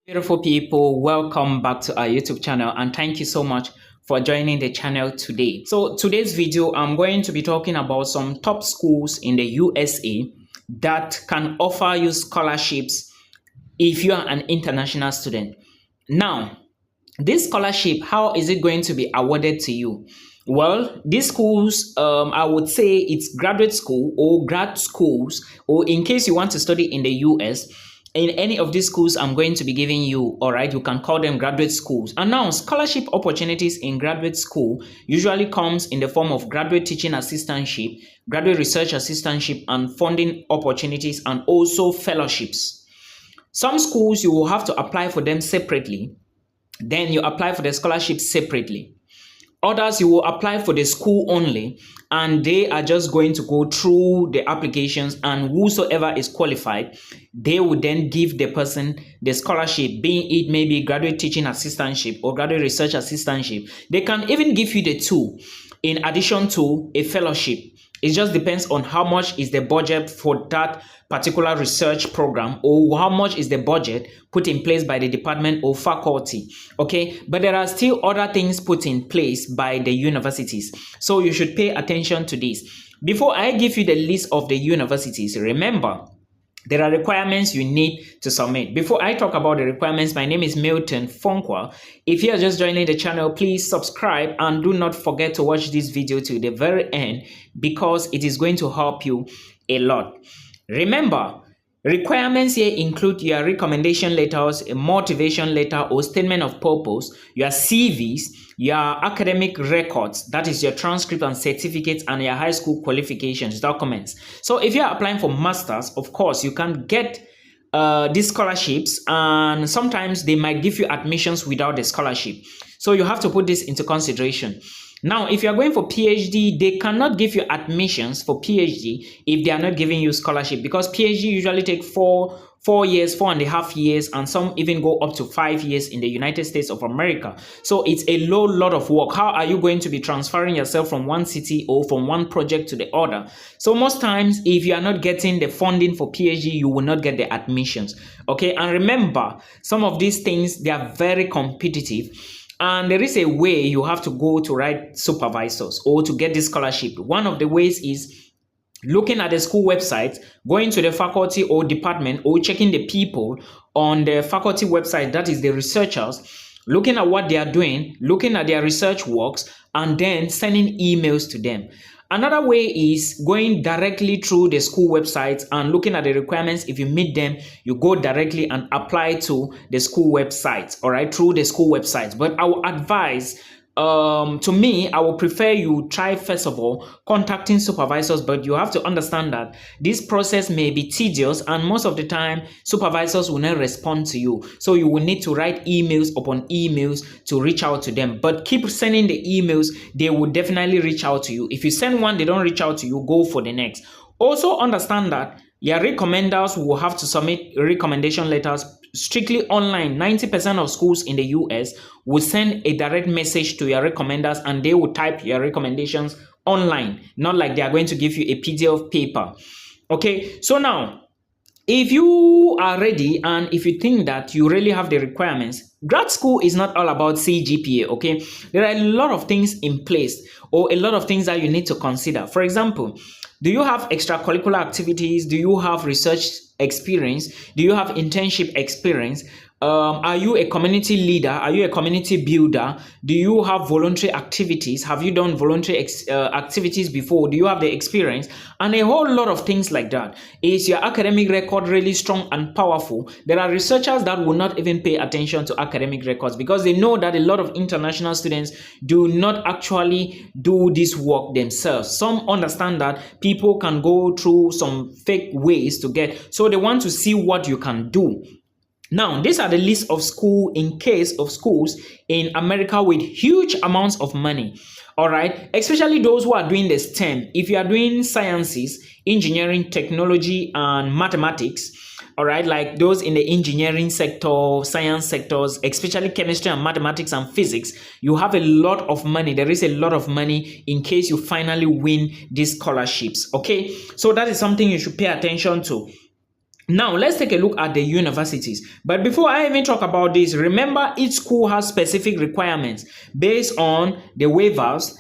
Beautiful people, welcome back to our YouTube channel and thank you so much for joining the channel today. So today's video, I'm going to be talking about some top schools in the USA that can offer you scholarships if you are an international student. Now, this scholarship, how is it going to be awarded to you? Well, these schools, I would say it's graduate school or grad schools, or in case you want to study in the US, in any of these schools I'm going to be giving you, all right, you can call them graduate schools. And now scholarship opportunities in graduate school usually comes in the form of graduate teaching assistantship, graduate research assistantship, and funding opportunities, and also fellowships. Some schools you will have to apply for them separately, then you apply for the scholarship separately. Others, you will apply for the school only, and they are just going to go through the applications, and whosoever is qualified, they will then give the person the scholarship, being it maybe graduate teaching assistantship or graduate research assistantship. They can even give you the two in addition to a fellowship. It just depends on how much is the budget for that particular research program, or how much is the budget put in place by the department or faculty. Okay, but there are still other things put in place by the universities, so you should pay attention to this. Before I give you the list of the universities, remember there are requirements you need to submit. Before I talk about the requirements, my name is Milton Fonkwa. If you are just joining the channel, please subscribe and do not forget to watch this video to the very end, because it is going to help you a lot. Remember, requirements here include your recommendation letters, a motivation letter or statement of purpose, your CVs, your academic records, that is your transcript and certificates, and your high school qualifications documents. So if you are applying for masters, of course, you can get these scholarships, and sometimes they might give you admissions without the scholarship. So you have to put this into consideration. Now, if you are going for PhD, they cannot give you admissions for PhD if they are not giving you scholarship, because PhD usually take 4 years, 4.5 years, and some even go up to 5 years in the United States of America. So it's a lot of work. How are you going to be transferring yourself from one city or from one project to the other? So most times, if you are not getting the funding for PhD, you will not get the admissions. Okay, and remember, some of these things, they are very competitive. And there is a way you have to go to write supervisors or to get this scholarship. One of the ways is looking at the school website, going to the faculty or department, or checking the people on the faculty website, that is the researchers, looking at what they are doing, looking at their research works, and then sending emails to them. Another way is going directly through the school websites and looking at the requirements. If you meet them, you go directly and apply to the school websites, all right, through the school websites. But I will advise, to me, I would prefer you try first of all contacting supervisors, but you have to understand that this process may be tedious, and most of the time supervisors will not respond to you, so you will need to write emails upon emails to reach out to them. But keep sending the emails, they will definitely reach out to you. If you send one, they don't reach out to you, go for the next. Also understand that your recommenders will have to submit recommendation letters strictly online. 90% of schools in the US will send a direct message to your recommenders, and they will type your recommendations online, not like they are going to give you a PDF paper. Okay, so now, if you are ready and if you think that you really have the requirements, grad school is not all about CGPA, okay? There are a lot of things in place, or a lot of things that you need to consider. For example, do you have extracurricular activities? Do you have research experience? Do you have internship experience? Are you a community leader? Are you a community builder? Do you have voluntary activities? Have you done voluntary activities before? Do you have the experience? And a whole lot of things like that. Is your academic record really strong and powerful? There are researchers that will not even pay attention to academic records, because they know that a lot of international students do not actually do this work themselves. Some understand that people can go through some fake ways to get, so they want to see what you can do. Now, these are the list of schools in case of schools in America with huge amounts of money. All right, especially those who are doing the STEM. If you are doing sciences, engineering, technology, and mathematics, all right, like those in the engineering sector, science sectors, especially chemistry and mathematics and physics, you have a lot of money. There is a lot of money in case you finally win these scholarships. Okay, so that is something you should pay attention to. Now, let's take a look at the universities. But before I even talk about this, remember each school has specific requirements based on the waivers,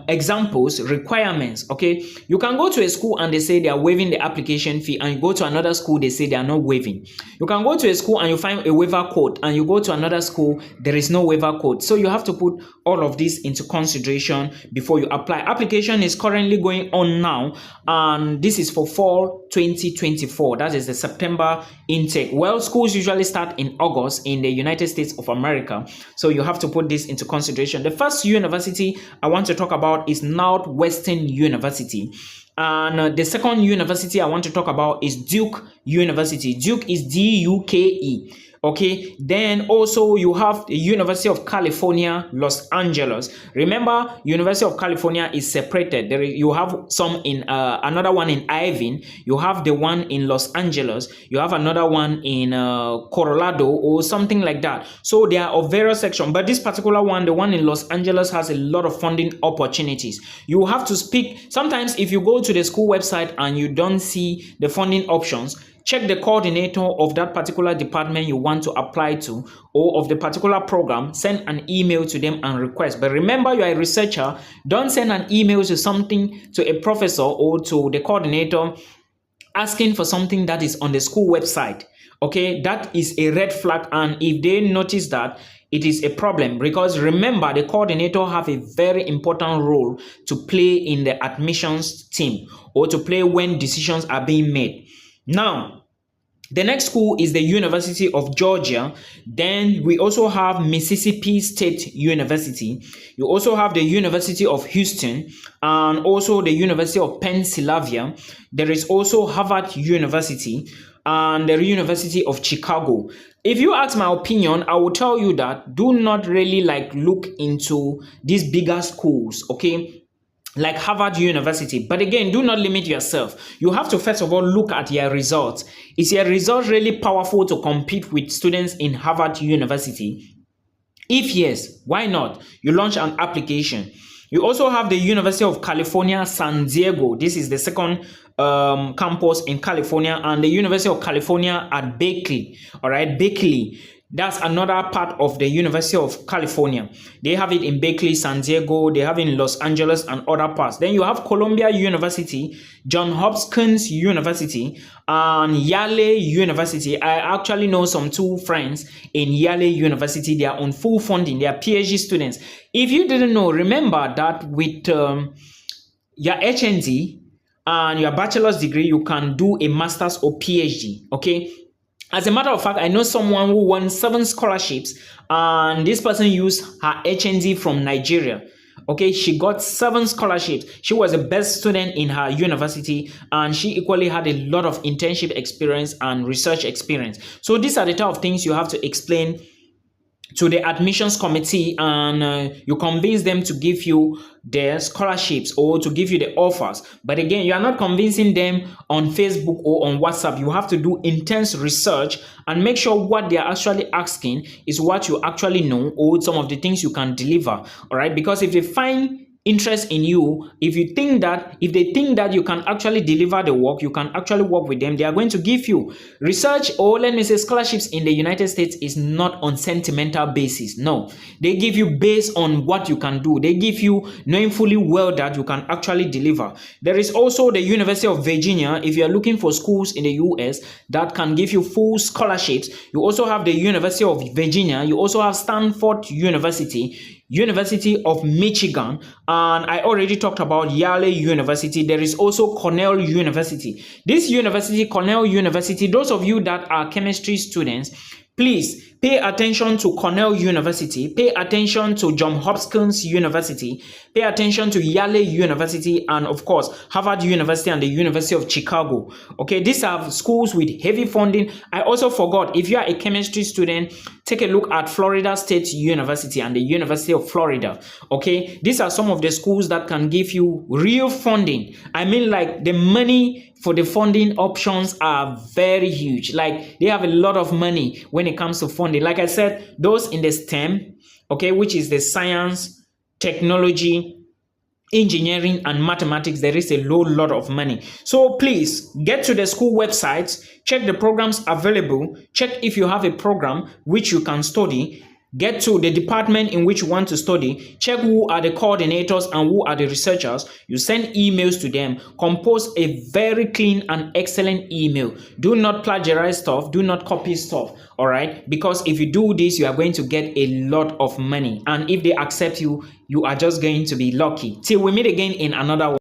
examples, requirements. Okay, you can go to a school and they say they are waiving the application fee, and you go to another school, they say they are not waiving. You can go to a school and you find a waiver code, and you go to another school, there is no waiver code. So you have to put all of this into consideration before you apply. Application is currently going on now, and this is for fall 2024. That is the September intake. Well, schools usually start in August in the United States of America, so you have to put this into consideration. The first university I want to talk about is Northwestern University. And the second university I want to talk about is Duke University. Duke is D-U-K-E. Okay, then also you have the University of California, Los Angeles. Remember, University of California is separated. You have some in another one in Irvine. You have the one in Los Angeles. You have another one in Colorado or something like that. So they are of various sections. But this particular one, the one in Los Angeles, has a lot of funding opportunities. You have to speak. Sometimes if you go to the school website and you don't see the funding options, check the coordinator of that particular department you want to apply to, or of the particular program. Send an email to them and request. But remember, you are a researcher. Don't send an email to a professor or to the coordinator asking for something that is on the school website. Okay, that is a red flag, and if they notice that, it is a problem, because remember, the coordinator have a very important role to play in the admissions team, or to play when decisions are being made. Now, the next school is the University of Georgia. Then we also have Mississippi State University. You also have the University of Houston and also the University of Pennsylvania. There is also Harvard University and the University of Chicago. If you ask my opinion, I will tell you that do not really look into these bigger schools, okay? Like Harvard University. But again, do not limit yourself. You have to first of all look at your results. Is your result really powerful to compete with students in Harvard University? If yes, why not? You launch an application. You also have the University of California, San Diego. This is the second campus in California, and the University of California at Berkeley. All right, Berkeley. That's another part of the University of California. They have it in Berkeley, San Diego. They have it in Los Angeles and other parts. Then you have Columbia University, Johns Hopkins University, and Yale University. I actually know some two friends in Yale University. They are on full funding. They are PhD students. If you didn't know, remember that with your HND and your bachelor's degree, you can do a master's or PhD, okay? As a matter of fact, I know someone who won 7 scholarships, and this person used her HND from Nigeria. Okay, she got 7 scholarships. She was the best student in her university, and she equally had a lot of internship experience and research experience. So these are the type of things you have to explain to the admissions committee, and you convince them to give you their scholarships or to give you the offers. But again, you are not convincing them on Facebook or on WhatsApp. You have to do intense research and make sure what they are actually asking is what you actually know, or some of the things you can deliver. All right, because if they find interest in you, if they think that you can actually deliver the work, you can actually work with them, they are going to give you research, or let me say scholarships in the United States is not on sentimental basis. No, they give you based on what you can do. They give you knowing fully well that you can actually deliver. There is also the University of Virginia. If you are looking for schools in the US that can give you full scholarships, you also have the University of Virginia. You also have Stanford University, University of Michigan, and I already talked about Yale University. There is also Cornell University. This university, Cornell University, those of you that are chemistry students, please pay attention to Cornell University, pay attention to Johns Hopkins University, pay attention to Yale University, and of course, Harvard University and the University of Chicago. Okay, these are schools with heavy funding. I also forgot, if you are a chemistry student, take a look at Florida State University and the University of Florida. Okay, these are some of the schools that can give you real funding. I mean, like, the money for the funding options are very huge. Like, they have a lot of money when it comes to funding. Like I said, those in the STEM, okay, which is the science, technology, engineering and mathematics, there is a lot of money. So please get to the school websites, check the programs available, check if you have a program which you can study, get to the department in which you want to study, check who are the coordinators and who are the researchers. You send emails to them, compose a very clean and excellent email. Do not plagiarize stuff, do not copy stuff, all right? Because if you do this, you are going to get a lot of money, and if they accept you, you are just going to be lucky. Till we meet again in another one.